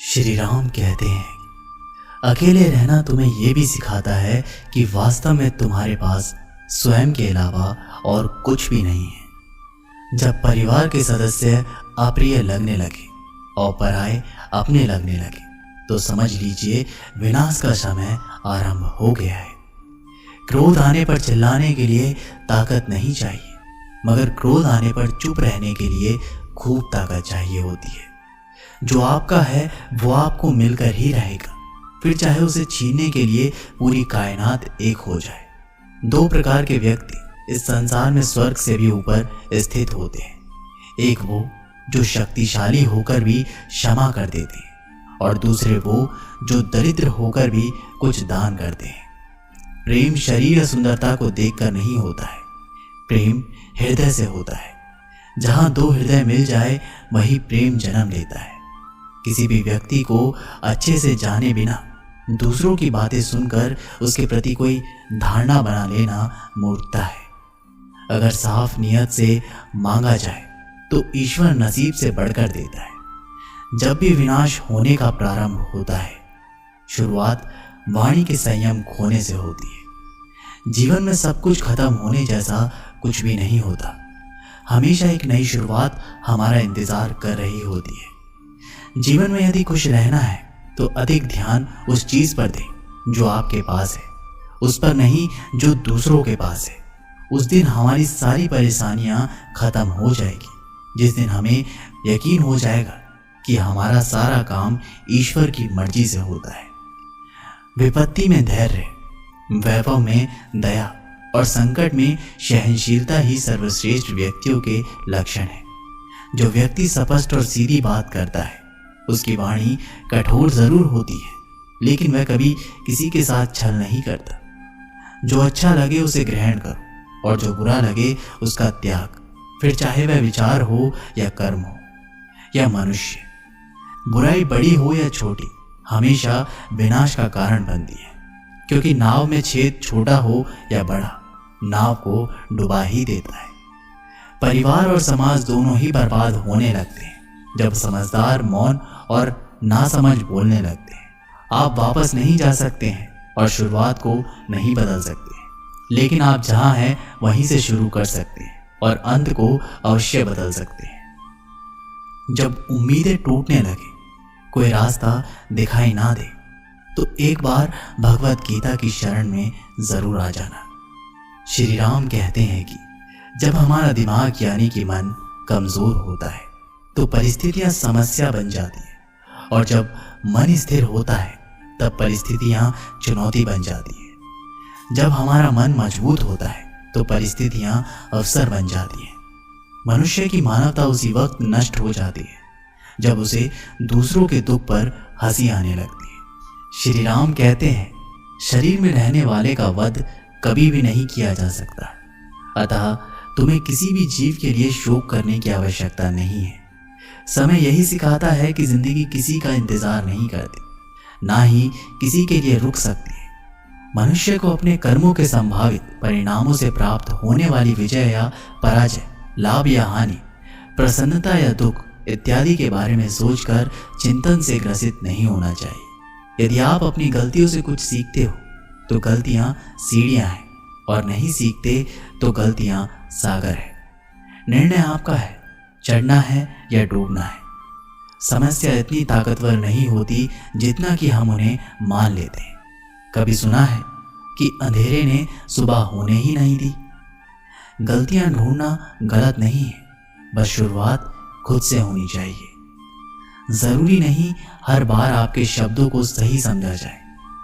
श्री राम कहते हैं, अकेले रहना तुम्हें यह भी सिखाता है कि वास्तव में तुम्हारे पास स्वयं के अलावा और कुछ भी नहीं है। जब परिवार के सदस्य अप्रिय लगने लगे और पराये अपने लगने लगे तो समझ लीजिए विनाश का समय आरंभ हो गया है। क्रोध आने पर चिल्लाने के लिए ताकत नहीं चाहिए, मगर क्रोध आने पर चुप रहने के लिए खूब ताकत चाहिए होती है। जो आपका है वो आपको मिलकर ही रहेगा, फिर चाहे उसे छीनने के लिए पूरी कायनात एक हो जाए। दो प्रकार के व्यक्ति इस संसार में स्वर्ग से भी ऊपर स्थित होते हैं। एक वो जो शक्तिशाली होकर भी क्षमा कर देते हैं, और दूसरे वो जो दरिद्र होकर भी कुछ दान करते हैं। प्रेम शरीर या सुंदरता को देखकर नहीं होता है, प्रेम हृदय से होता है। जहां दो हृदय मिल जाए वही प्रेम जन्म लेता है। किसी भी व्यक्ति को अच्छे से जाने बिना दूसरों की बातें सुनकर उसके प्रति कोई धारणा बना लेना मूर्खता है। अगर साफ नियत से मांगा जाए तो ईश्वर नसीब से बढ़कर देता है। जब भी विनाश होने का प्रारंभ होता है, शुरुआत वाणी के संयम खोने से होती है। जीवन में सब कुछ खत्म होने जैसा कुछ भी नहीं होता। हमेशा एक नई शुरुआत हमारा इंतजार कर रही होती है। जीवन में यदि खुश रहना है तो अधिक ध्यान उस चीज पर दें जो आपके पास है, उस पर नहीं जो दूसरों के पास है। उस दिन हमारी सारी परेशानियां खत्म हो जाएगी, जिस दिन हमें यकीन हो जाएगा कि हमारा सारा काम ईश्वर की मर्जी से होता है। विपत्ति में धैर्य, वैभव में दया और संकट में सहनशीलता ही सर्वश्रेष्ठ व्यक्तियों के लक्षण है। जो व्यक्ति स्पष्ट और सीधी बात करता है उसकी वाणी कठोर जरूर होती है, लेकिन वह कभी किसी के साथ छल नहीं करता। जो अच्छा लगे उसे ग्रहण करो और जो बुरा लगे उसका त्याग, फिर चाहे वह विचार हो या कर्म हो या मनुष्य। बुराई बड़ी हो या छोटी हमेशा विनाश का कारण बनती है, क्योंकि नाव में छेद छोटा हो या बड़ा नाव को डुबा ही देता है। परिवार और समाज दोनों ही बर्बाद होने लगते हैं जब समझदार मौन और नासमझ बोलने लगते हैं। आप वापस नहीं जा सकते हैं और शुरुआत को नहीं बदल सकते, लेकिन आप जहां हैं वहीं से शुरू कर सकते हैं और अंत को अवश्य बदल सकते हैं। जब उम्मीदें टूटने लगे, कोई रास्ता दिखाई ना दे, तो एक बार भगवत गीता की शरण में जरूर आ जाना। श्री राम कहते हैं कि जब हमारा दिमाग यानी कि मन कमजोर होता है तो परिस्थितियां समस्या बन जाती है, और जब मन स्थिर होता है तब परिस्थितियां चुनौती बन जाती है। जब हमारा मन मजबूत होता है तो परिस्थितियां अवसर बन जाती हैं। मनुष्य की मानवता उसी वक्त नष्ट हो जाती है जब उसे दूसरों के दुख पर हंसी आने लगती है। श्री राम कहते हैं, शरीर में रहने वाले का वध कभी भी नहीं किया जा सकता, अतः तुम्हें किसी भी जीव के लिए शोक करने की आवश्यकता नहीं है। समय यही सिखाता है कि जिंदगी किसी का इंतजार नहीं करती, ना ही किसी के लिए रुक सकती है। मनुष्य को अपने कर्मों के संभावित परिणामों से प्राप्त होने वाली विजय या पराजय, लाभ या हानि, प्रसन्नता या दुख इत्यादि के बारे में सोचकर चिंतन से ग्रसित नहीं होना चाहिए। यदि आप अपनी गलतियों से कुछ सीखते हो तो गलतियां सीढ़ियां हैं, और नहीं सीखते तो गलतियां सागर है। निर्णय आपका है, चढ़ना है या डूबना है। समस्या इतनी ताकतवर नहीं होती जितना कि हम उन्हें मान लेते हैं। कभी सुना है कि अंधेरे ने सुबह होने ही नहीं दी? गलतियां ढूंढना गलत नहीं है, बस शुरुआत खुद से होनी चाहिए। जरूरी नहीं हर बार आपके शब्दों को सही समझा जाए,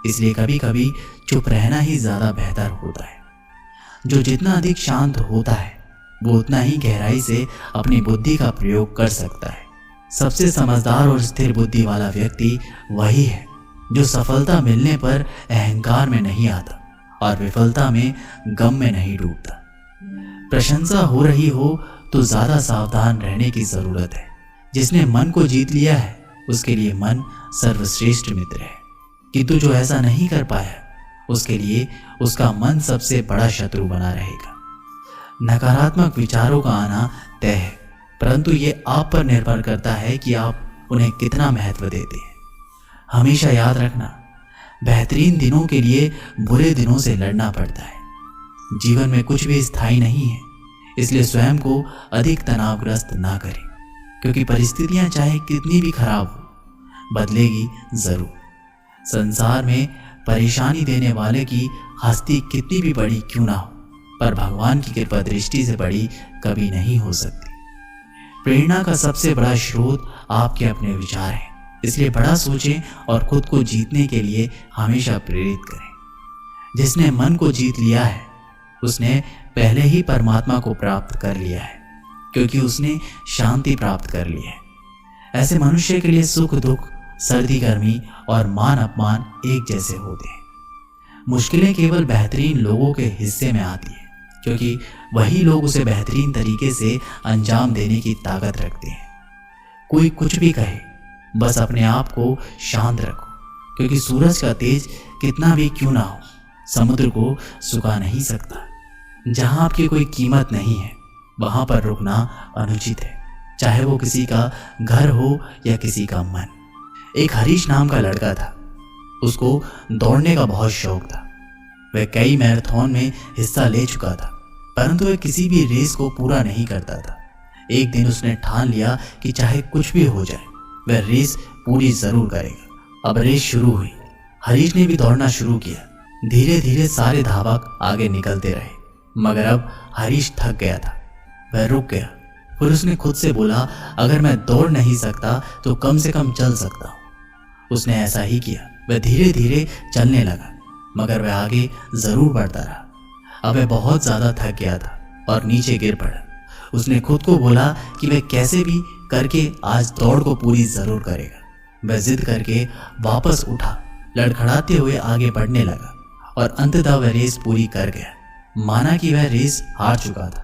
इसलिए कभी कभी चुप रहना ही ज्यादा बेहतर होता है। जो जितना अधिक शांत होता है वो उतना ही गहराई से अपनी बुद्धि का प्रयोग कर सकता है। सबसे समझदार और स्थिर बुद्धि वाला व्यक्ति वही है जो सफलता मिलने पर अहंकार में नहीं आता और विफलता में गम में नहीं डूबता। प्रशंसा हो रही हो तो ज्यादा सावधान रहने की जरूरत है। जिसने मन को जीत लिया है उसके लिए मन सर्वश्रेष्ठ मित्र है, किंतु जो ऐसा नहीं कर पाया उसके लिए उसका मन सबसे बड़ा शत्रु बना रहेगा। नकारात्मक विचारों का आना तय है, परंतु ये आप पर निर्भर करता है कि आप उन्हें कितना महत्व देते हैं। हमेशा याद रखना, बेहतरीन दिनों के लिए बुरे दिनों से लड़ना पड़ता है। जीवन में कुछ भी स्थायी नहीं है, इसलिए स्वयं को अधिक तनावग्रस्त ना करें, क्योंकि परिस्थितियां चाहे कितनी भी खराब हो, बदलेगी जरूर। संसार में परेशानी देने वाले की हस्ती कितनी भी बड़ी क्यों ना हो, पर भगवान की कृपा दृष्टि से बड़ी कभी नहीं हो सकती। प्रेरणा का सबसे बड़ा स्रोत आपके अपने विचार हैं, इसलिए बड़ा सोचें और खुद को जीतने के लिए हमेशा प्रेरित करें। जिसने मन को जीत लिया है उसने पहले ही परमात्मा को प्राप्त कर लिया है, क्योंकि उसने शांति प्राप्त कर ली है। ऐसे मनुष्य के लिए सुख दुख, सर्दी गर्मी और मान अपमान एक जैसे होते हैं। मुश्किलें केवल बेहतरीन लोगों के हिस्से में आती है, क्योंकि वही लोग उसे बेहतरीन तरीके से अंजाम देने की ताकत रखते हैं। कोई कुछ भी कहे, बस अपने आप को शांत रखो, क्योंकि सूरज का तेज कितना भी क्यों ना हो, समुद्र को सुखा नहीं सकता। जहां आपकी कोई कीमत नहीं है वहां पर रुकना अनुचित है, चाहे वो किसी का घर हो या किसी का मन। एक हरीश नाम का लड़का था, उसको दौड़ने का बहुत शौक था। वह कई मैराथन में हिस्सा ले चुका था, परंतु वह किसी भी रेस को पूरा नहीं करता था। एक दिन उसने ठान लिया कि चाहे कुछ भी हो जाए वह रेस पूरी जरूर करेगा। अब रेस शुरू हुई, हरीश ने भी दौड़ना शुरू किया। धीरे धीरे सारे धावक आगे निकलते रहे, मगर अब हरीश थक गया था, वह रुक गया। फिर उसने खुद से बोला, अगर मैं दौड़ नहीं सकता तो कम से कम चल सकता हूँ। उसने ऐसा ही किया, वह धीरे धीरे चलने लगा, मगर वह आगे जरूर बढ़ता रहा। अब वह बहुत ज्यादा थक गया था और नीचे गिर पड़ा। उसने खुद को बोला कि वह कैसे भी करके आज दौड़ को पूरी जरूर करेगा। वह जिद करके वापस उठा, लड़खड़ाते हुए आगे बढ़ने लगा और अंततः वह रेस पूरी कर गया। माना कि वह रेस हार चुका था,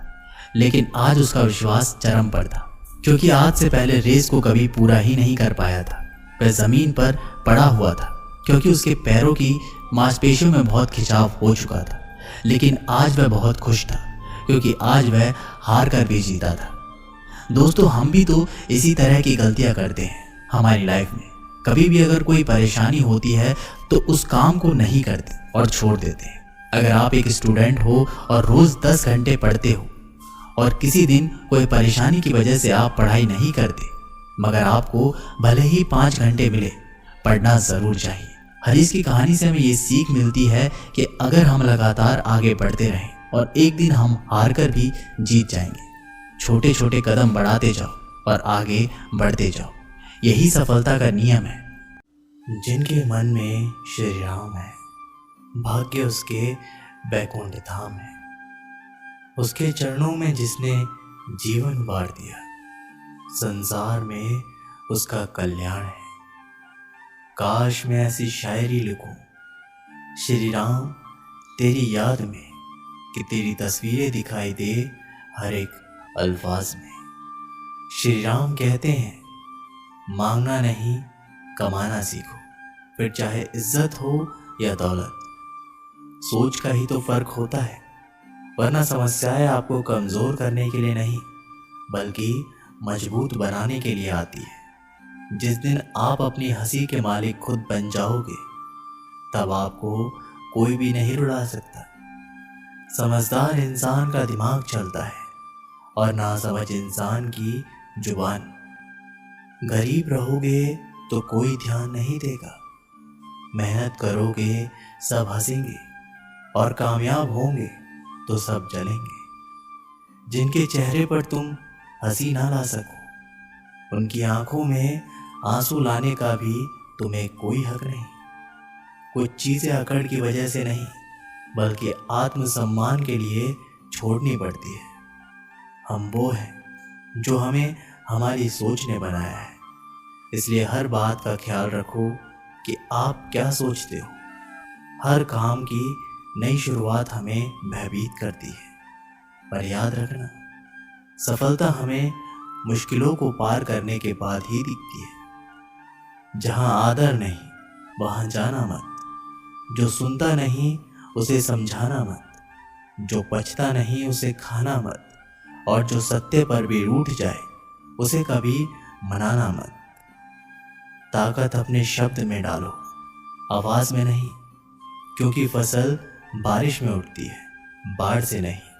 लेकिन आज उसका विश्वास चरम पर था, क्योंकि आज से पहले रेस को कभी पूरा ही नहीं कर पाया था। वह जमीन पर पड़ा हुआ था, क्योंकि उसके पैरों की मांसपेशियों में बहुत खिंचाव हो चुका था। लेकिन आज वह बहुत खुश था, क्योंकि आज वह हार कर भी जीता था। दोस्तों, हम भी तो इसी तरह की गलतियां करते हैं हमारी लाइफ में। कभी भी अगर कोई परेशानी होती है तो उस काम को नहीं करते और छोड़ देते हैं। अगर आप एक स्टूडेंट हो और रोज 10 घंटे पढ़ते हो और किसी दिन कोई परेशानी की वजह से आप पढ़ाई नहीं करते, मगर आपको भले ही 5 घंटे मिले, पढ़ना जरूर चाहिए। हरीश की कहानी से हमें ये सीख मिलती है कि अगर हम लगातार आगे बढ़ते रहें और एक दिन हम हार कर भी जीत जाएंगे। छोटे छोटे कदम बढ़ाते जाओ और आगे बढ़ते जाओ, यही सफलता का नियम है। जिनके मन में श्री राम है, भाग्य उसके बैकुंठ धाम है। उसके चरणों में जिसने जीवन बार दिया, संसार में उसका कल्याण है। काश मैं ऐसी शायरी लिखूं, श्री राम तेरी याद में, कि तेरी तस्वीरें दिखाई दे हर एक अल्फाज में। श्री राम कहते हैं, मांगना नहीं कमाना सीखो, फिर चाहे इज्जत हो या दौलत। सोच का ही तो फर्क होता है, वरना समस्याएं आपको कमजोर करने के लिए नहीं बल्कि मजबूत बनाने के लिए आती है। जिस दिन आप अपनी हंसी के मालिक खुद बन जाओगे, तब आपको कोई भी नहीं रुला सकता। समझदार इंसान का दिमाग चलता है और नासमझ इंसान की जुबान। गरीब रहोगे तो कोई ध्यान नहीं देगा, मेहनत करोगे सब हंसेंगे और कामयाब होंगे तो सब जलेंगे। जिनके चेहरे पर तुम हंसी ना ला सको, उनकी आंखों में आंसू लाने का भी तुम्हें कोई हक नहीं। कुछ चीजें अकड़ की वजह से नहीं बल्कि आत्मसम्मान के लिए छोड़नी पड़ती है। हम वो हैं जो हमें हमारी सोच ने बनाया है, इसलिए हर बात का ख्याल रखो कि आप क्या सोचते हो। हर काम की नई शुरुआत हमें भयभीत करती है, पर याद रखना, सफलता हमें मुश्किलों को पार करने के बाद ही दिखती है। जहां आदर नहीं वहां जाना मत, जो सुनता नहीं उसे समझाना मत, जो पचता नहीं उसे खाना मत, और जो सत्य पर भी रूठ जाए उसे कभी मनाना मत। ताकत अपने शब्द में डालो, आवाज में नहीं, क्योंकि फसल बारिश में उठती है, बाढ़ से नहीं।